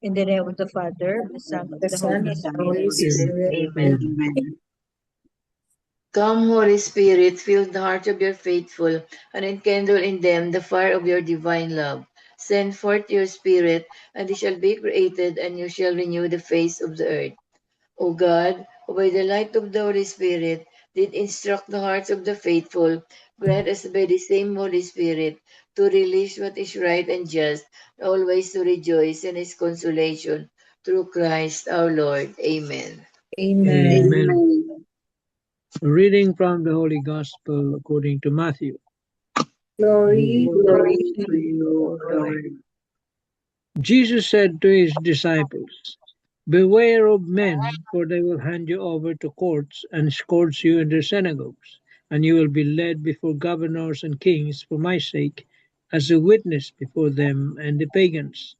In the name of the Father, the Son, of The the Son Holy of the Spirit. Holy Spirit. Amen. Come, Holy Spirit, fill the hearts of your faithful, and enkindle in them the fire of your divine love. Send forth your Spirit, and they shall be created, and you shall renew the face of the earth. O God, who by the light of the Holy Spirit did instruct the hearts of the faithful, grant us by the same Holy Spirit to relish what is right and just, always to rejoice in His consolation, through Christ our Lord. Amen. Amen. Amen. Reading from the Holy Gospel according to Matthew. Glory Glory to to you, you, O Lord. Lord. Jesus said to his disciples, beware of men, for they will hand you over to courts and scourge you in their synagogues, and you will be led before governors and kings for my sake, as a witness before them and the pagans.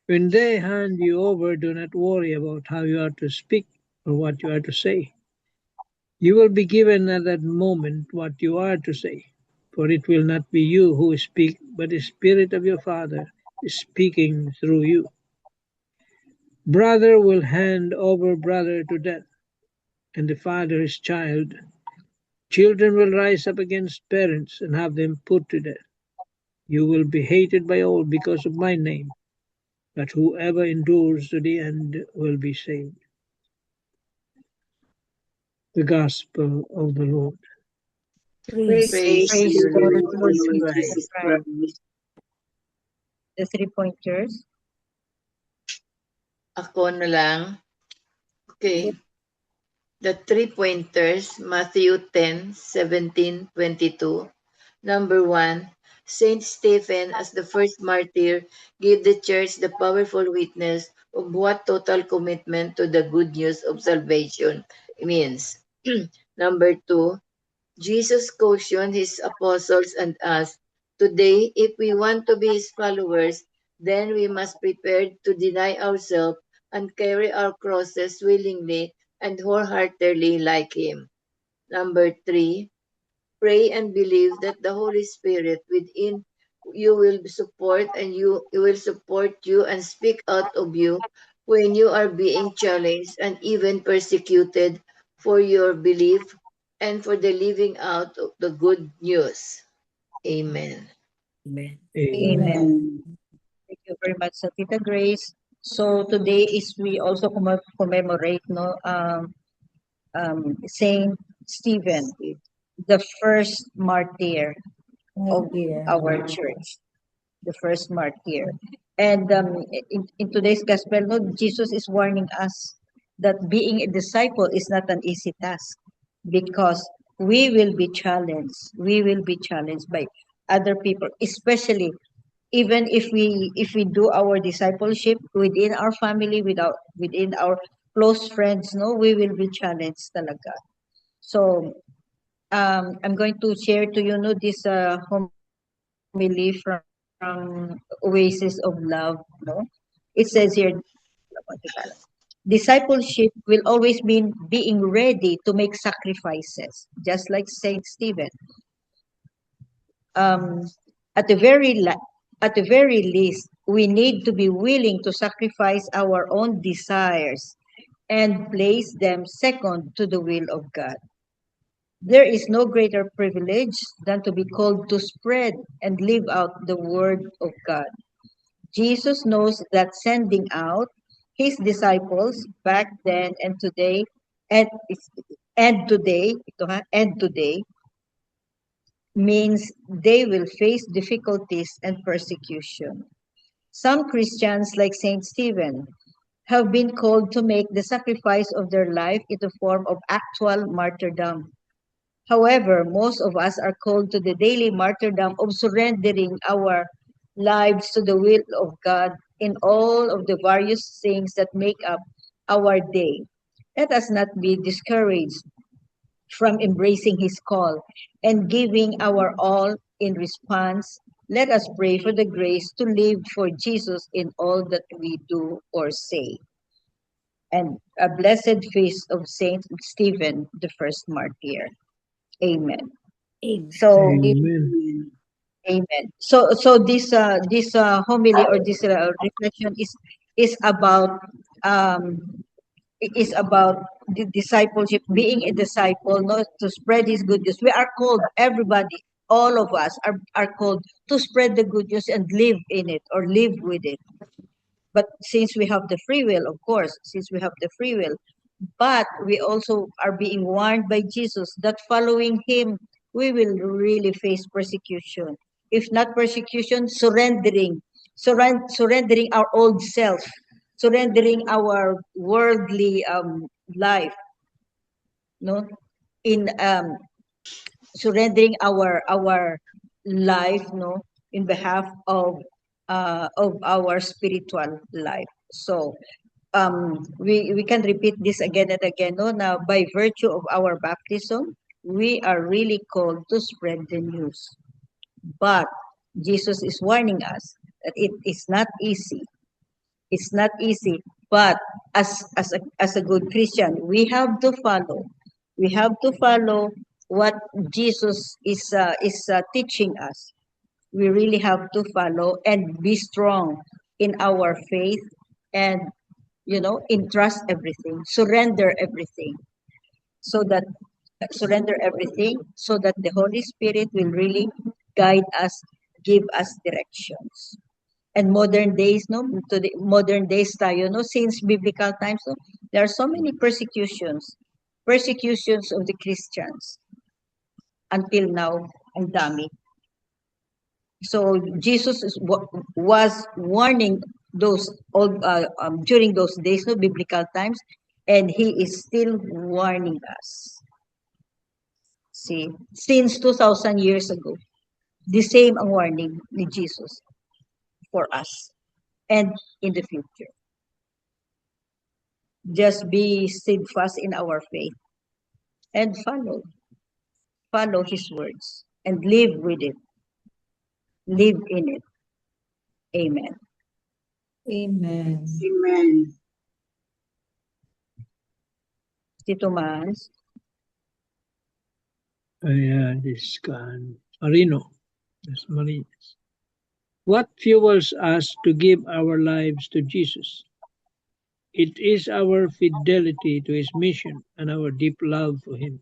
When they hand you over, do not worry about how you are to speak or what you are to say. You will be given at that moment what you are to say, for it will not be you who speak, but the Spirit of your Father is speaking through you. Brother will hand over brother to death, and the father his child. Children will rise up against parents and have them put to death. You will be hated by all because of my name, but whoever endures to the end will be saved. The Gospel of the Lord. Praise Praise to Praise you, to Lord the To Lord the Jesus Lord Jesus Christ. Jesus Christ. Christ. The 3 pointers. Ako na lang. Okay. The 3 pointers, Matthew 10:17-22. Number 1, Saint Stephen, as the first martyr, gave the church the powerful witness of what total commitment to the good news of salvation means. Number 2, Jesus cautioned his apostles and us, today, if we want to be his followers, then we must prepare to deny ourselves and carry our crosses willingly and wholeheartedly like him. Number 3, pray and believe that the Holy Spirit within you will support and you will support you and speak out of you when you are being challenged and even persecuted for your belief and for the living out of the good news. Amen. Amen. Amen. Amen. Thank you very much, Tita Grace. So today is we also commemorate Saint Stephen, the first martyr of Yeah. our church, the first martyr. And in today's gospel, no, Jesus is warning us that being a disciple is not an easy task because we will be challenged. We will be challenged by other people, especially even if we do our discipleship within our family, within our close friends, no, we will be challenged talaga. So I'm going to share to you, no, this homily from Oasis of Love, no. It says here, discipleship will always mean being ready to make sacrifices, just like Saint Stephen. Um, at the at the very least, we need to be willing to sacrifice our own desires and place them second to the will of God. There is no greater privilege than to be called to spread and live out the word of God. Jesus knows that sending out his disciples back then and today and and today means they will face difficulties and persecution. Some Christians, like Saint Stephen, have been called to make the sacrifice of their life in the form of actual martyrdom. However, most of us are called to the daily martyrdom of surrendering our lives to the will of God in all of the various things that make up our day. Let us not be discouraged from embracing His call and giving our all in response. Let us pray for the grace to live for Jesus in all that we do or say. And a blessed feast of Saint Stephen, the first martyr. Amen. Amen. So, Amen. amen. So this homily or this reflection is is about um, the discipleship, being a disciple, not to spread His good news. We are called, everybody, all of us are called to spread the good news and live in it or live with it. But since we have the free will, of course, since we have the free will, but we also are being warned by Jesus that following Him, we will really face persecution. If not persecution, surrendering our old self, surrendering our worldly life, no, in surrendering our life, no, in behalf of our spiritual life. So we can repeat this again and again. No, now by virtue of our baptism, we are really called to spread the news. But Jesus is warning us that it is not easy. It's not easy. But as a good Christian, we have to follow. We have to follow what Jesus is teaching us. We really have to follow and be strong in our faith, and entrust everything, so that surrender everything, so that the Holy Spirit will really guide us, give us directions. And modern days, no, to the modern days tayo, no, since biblical times, no, there are so many persecutions of the Christians until now, ang dami. So Jesus was warning those old during those days, no, biblical times, and He is still warning us. See, since 2,000 years ago, the same ang warning ni Jesus for us and in the future. Just be steadfast in our faith and follow His words and live with it, live in it. Amen. Amen. Amen. Tito Mas. This can Arino, yes, Marinas. What fuels us to give our lives to Jesus? It is our fidelity to His mission and our deep love for Him.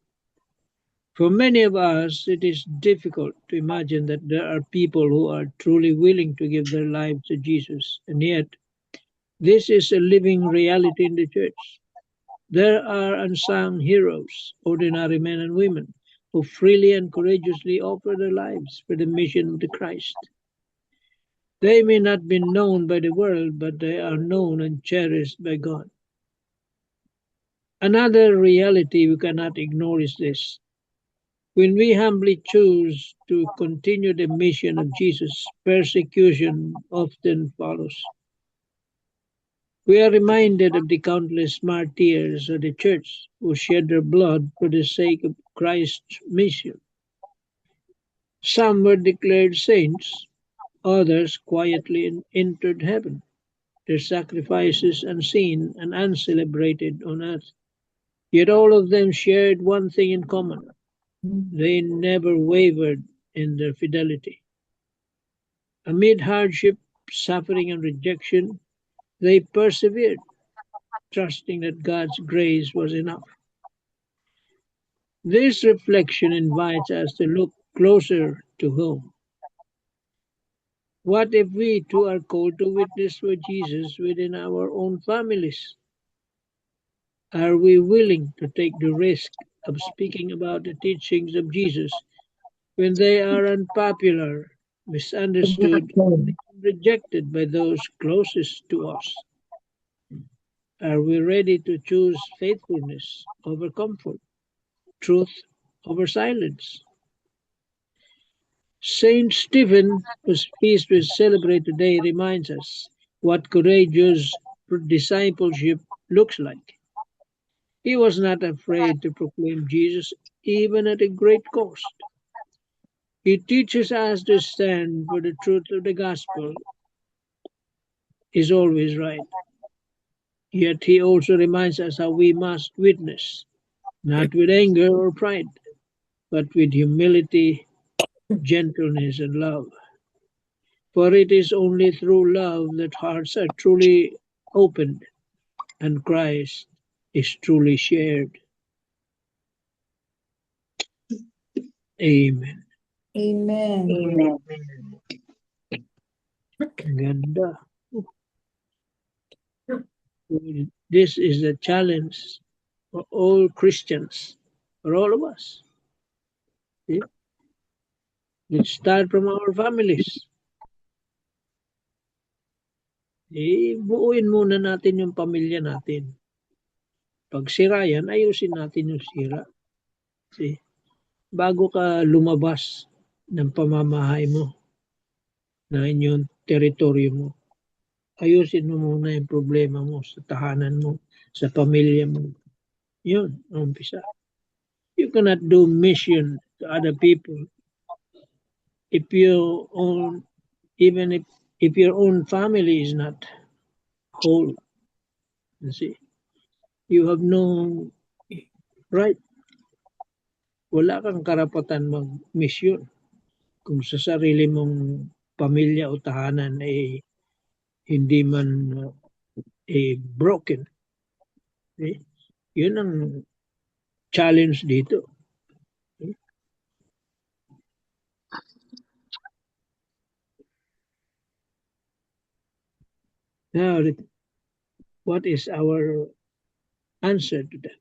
For many of us, it is difficult to imagine that there are people who are truly willing to give their lives to Jesus, and yet this is a living reality in the church. There are unsung heroes, ordinary men and women, who freely and courageously offer their lives for the mission of the Christ. They may not be known by the world, but they are known and cherished by God. Another reality we cannot ignore is this. When we humbly choose to continue the mission of Jesus, persecution often follows. We are reminded of the countless martyrs of the church who shed their blood for the sake of Christ's mission. Some were declared saints, others quietly entered heaven, their sacrifices unseen and uncelebrated on earth. Yet all of them shared one thing in common. They never wavered in their fidelity. Amid hardship, suffering, and rejection, they persevered, trusting that God's grace was enough. This reflection invites us to look closer to home. What if we too are called to witness for Jesus within our own families? Are we willing to take the risk of speaking about the teachings of Jesus when they are unpopular, misunderstood, and rejected by those closest to us? Are we ready to choose faithfulness over comfort, truth over silence? Saint Stephen, whose feast we celebrate today, reminds us what courageous discipleship looks like. He was not afraid to proclaim Jesus even at a great cost. He teaches us to stand for the truth of the gospel is always right. Yet he also reminds us how we must witness, not with anger or pride, but with humility, gentleness, and love. For it is only through love that hearts are truly opened and Christ is truly shared. Amen. Amen. Amen. Ganda. This is a challenge for all Christians, for all of us. See? Let's start from our families. Buuin muna natin yung pamilya natin. Pag sira yan, ayusin natin yung sira. See? Bago ka lumabas ng pamamahay mo, na inyong teritoryo mo, ayusin mo muna yung problema mo sa tahanan mo, sa pamilya mo. Yun, umpisa. You cannot do mission to other people if your own, even if your own family is not whole. You see, you have no right. Wala kang karapatan mag-mission kung sa sarili mong pamilya o tahanan ay hindi man broken. Okay? Yun ang challenge dito. Okay? Now, what is our answer to that?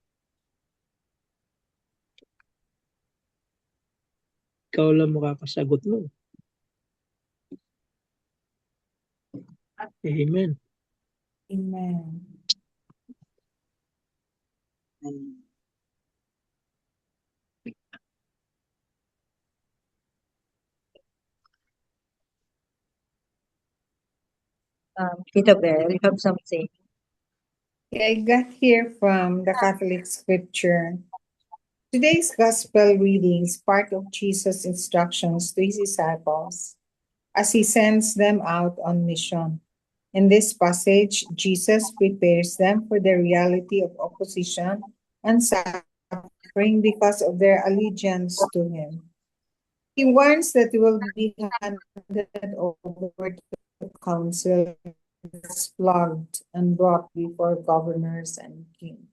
Ikaw lang makakasagot mo. Amen. Amen. Tita Bell, you have something? I got here from the Catholic scripture. Today's gospel reading is part of Jesus' instructions to his disciples as he sends them out on mission. In this passage, Jesus prepares them for the reality of opposition and suffering because of their allegiance to him. He warns that they will be handed over to the council, flogged, and brought before governors and kings,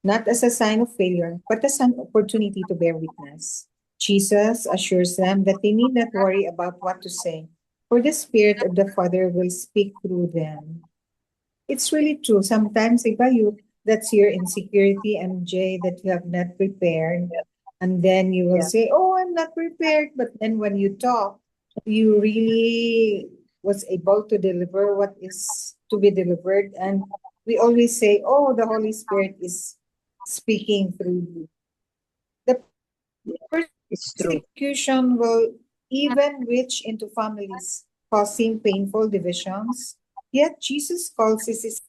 not as a sign of failure, but as an opportunity to bear witness. Jesus assures them that they need not worry about what to say, for the Spirit of the Father will speak through them. It's really true. Sometimes, that's your insecurity, MJ, that you have not prepared. And then you will say, oh, I'm not prepared. But then when you talk, you really was able to deliver what is to be delivered. And we always say, oh, the Holy Spirit is speaking through you. The It's true. persecution will even reach into families, causing painful divisions. Yet Jesus calls his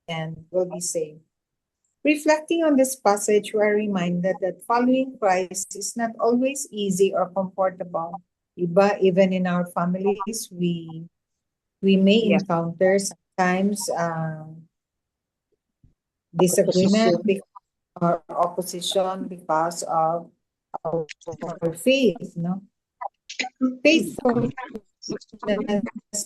and will be saved. Reflecting on this passage, we are reminded that following Christ is not always easy or comfortable. Even in our families, we may encounter sometimes disagreement or opposition because of our faith, no? Faithfulness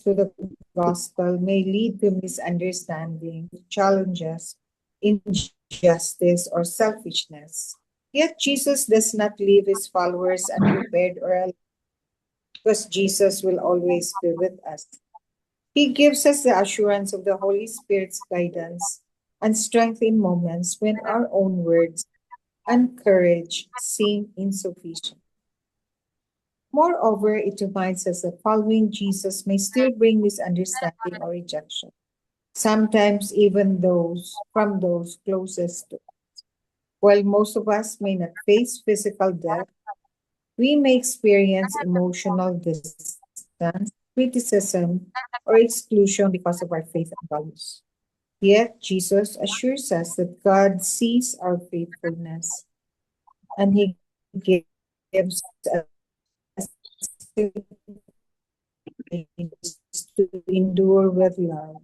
to the gospel may lead to misunderstanding, challenges, injustice, or selfishness. Yet Jesus does not leave his followers unprepared or alone, because Jesus will always be with us. He gives us the assurance of the Holy Spirit's guidance and strength in moments when our own words and courage seem insufficient. Moreover, it reminds us that following Jesus may still bring misunderstanding or rejection, sometimes even from those closest to us. While most of us may not face physical death, we may experience emotional distance, criticism, or exclusion because of our faith and values. Yet, Jesus assures us that God sees our faithfulness and He gives us to endure with love,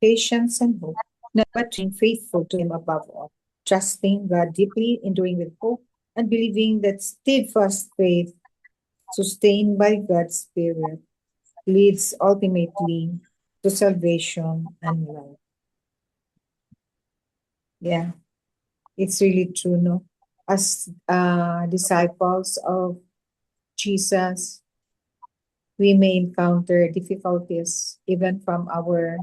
patience, and hope, not but being faithful to Him above all, trusting God deeply, enduring with hope, and believing that steadfast faith, sustained by God's Spirit, leads ultimately to salvation and life. Yeah, it's really true, no? As disciples of Jesus, we may encounter difficulties even from our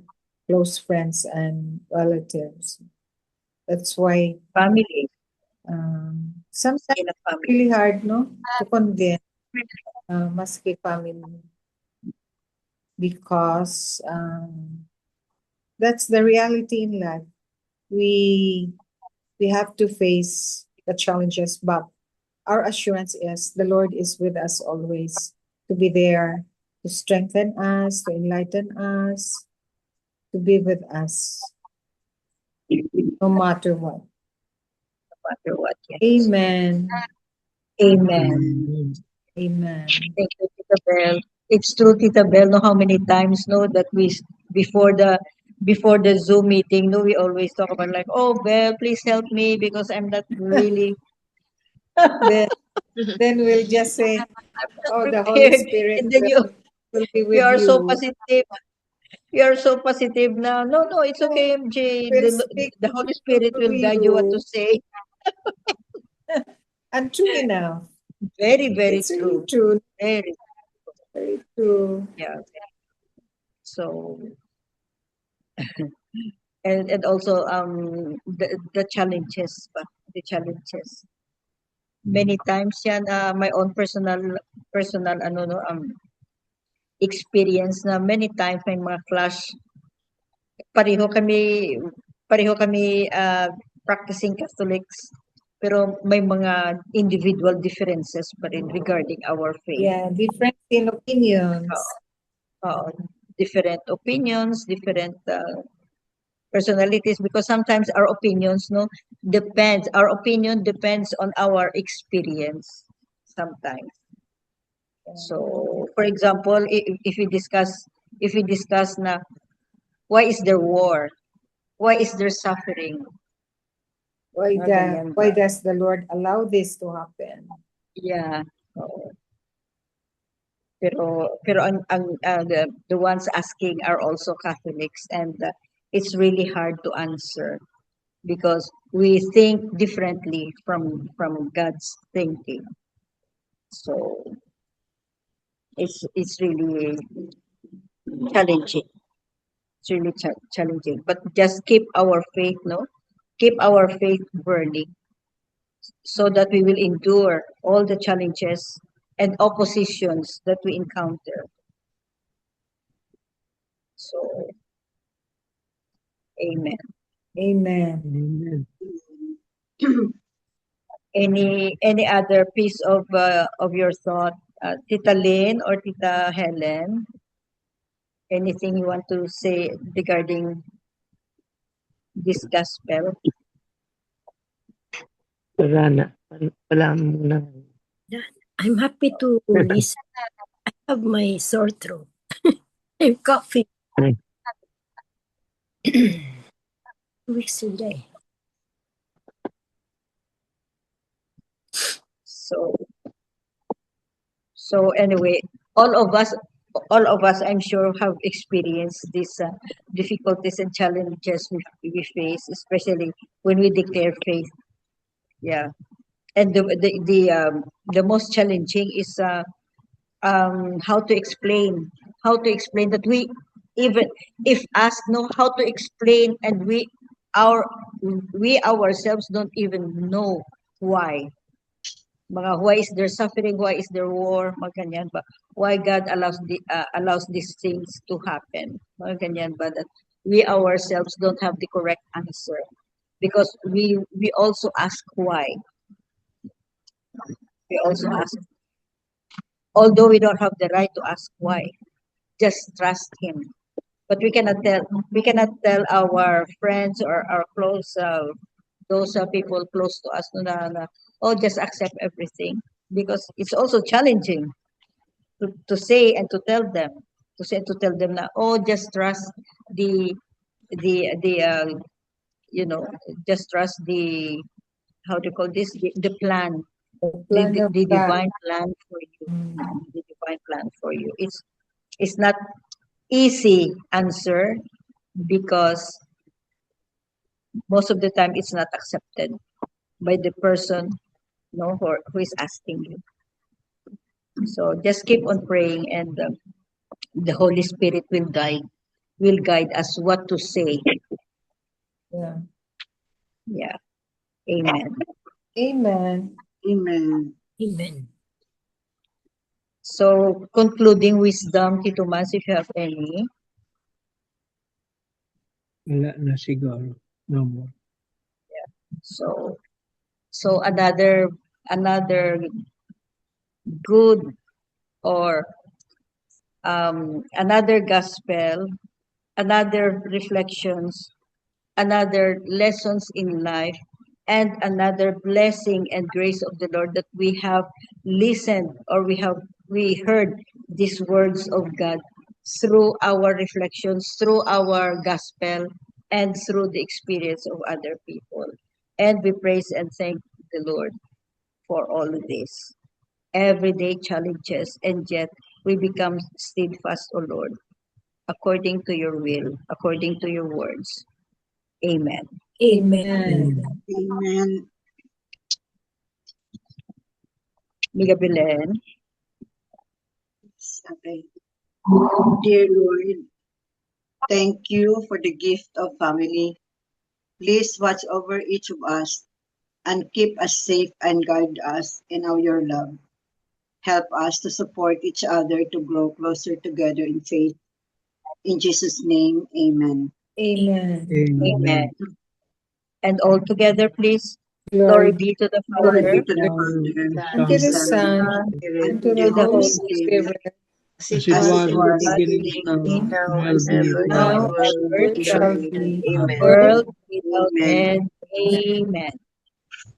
close friends and relatives. That's why Family sometimes in a it's family. really hard, no, to convince maski family because that's the reality in life. We we have to face the challenges, but our assurance is the Lord is with us always to be there to strengthen us, to enlighten us, to be with us no matter what. No matter what. Yes. Amen. Amen. Amen. Thank you, Tita Bell. It's true, Tita Bell. No, how many times, no, that before the before the Zoom meeting, no, we always talk about like, oh, Bell, please help me because I'm not really Then then we'll just say, oh, the Holy prepared. Spirit And then will be you with are so you. positive. You are so positive now. No, no, it's Oh, okay, MJ. will speak The Holy Spirit through will guide you what to you. say. And true enough. Very, very It's really true. true. Very, Very true. yeah. So, and also the challenges, the challenges. Many times yan, my own personal ano no experience na many times may mga clash. Pareho kami pareho kami practicing Catholics, pero may mga individual differences pa rin regarding our faith. Yeah, different in opinions. Oo, different opinions, different personalities, because sometimes our opinion depends on our experience sometimes. So, for example, if we discuss na why is there war? Why is there suffering? Mga ganyan Why ba? does the Lord allow this to happen? Yeah. Oo. Pero the ones asking are also Catholics, and it's really hard to answer because we think differently from God's thinking. So it's really challenging. It's really challenging. But just keep our faith, no? Keep our faith burning so that we will endure all the challenges and oppositions that we encounter. So, amen. Amen. Amen. Any other piece of your thought, Tita Lynn or Tita Helen? Anything you want to say regarding this gospel? Wala na. Wala muna. I'm happy to listen. I have my sore throat. I'm coughing. Ay. 2 weeks a day. So anyway, all of us, I'm sure, have experienced these difficulties and challenges we face, especially when we declare faith. Yeah, and the most challenging is how to explain that even if asked know how to explain, and our we ourselves don't even know why. Why is there suffering, why is there war, mga ganyan ba? Why God allows these things to happen, mga ganyan ba? That we ourselves don't have the correct answer because we also ask why. We also ask, although we don't have the right to ask why, just trust Him. But we cannot tell our friends or our close those people close to us na oh, just accept everything, because it's also challenging to say and to tell them, na oh, just trust the the you know just trust the, how do you call this, the plan, The plan of the God. divine plan for you. Mm. The divine plan for you, It's not easy answer because most of the time it's not accepted by the person who is asking you. So just keep on praying, and the Holy Spirit will guide us what to say. Yeah. Yeah. Amen. Amen. Amen. Amen. So concluding wisdom, Tito Mas, if you have any. Wala na siguro. No more. So another good, or another gospel, another reflections, another lessons in life, and another blessing and grace of the Lord that we have listened, or we heard these words of God through our reflections, through our gospel, and through the experience of other people. And we praise and thank the Lord for all of this. Everyday challenges, and yet we become steadfast, O Lord, according to your will, according to your words. Amen. Amen. Amen. Amen. Miga Belen. Okay. Dear Lord, thank you for the gift of family. Please watch over each of us and keep us safe and guide us in your love. Help us to support each other to grow closer together in faith. In Jesus' name, amen. Amen. Amen. And all together, please. Glory Glory be to the Glory Father, be to the Father, and to the Son, Son, Spirit, and to the the the Holy Holy Holy Spirit, Spirit, As it as was it in the was in the beginning, beginning, now, now, will and be ever, now now, forever. and ever, ever shall amen. be, Amen. world without Amen. end. Amen.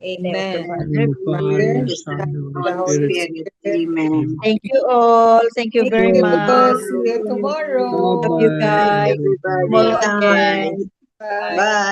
In the name of the Amen. Father. In the Father, Father, The Son, Son, and and Holy the Holy Holy Spirit. Spirit, Spirit. amen. Thank you all. Thank you Thank very you. much. See you tomorrow. Love you Bye-bye, Bye, guys. everybody. Tomorrow everybody. Bye. again. Bye. Bye.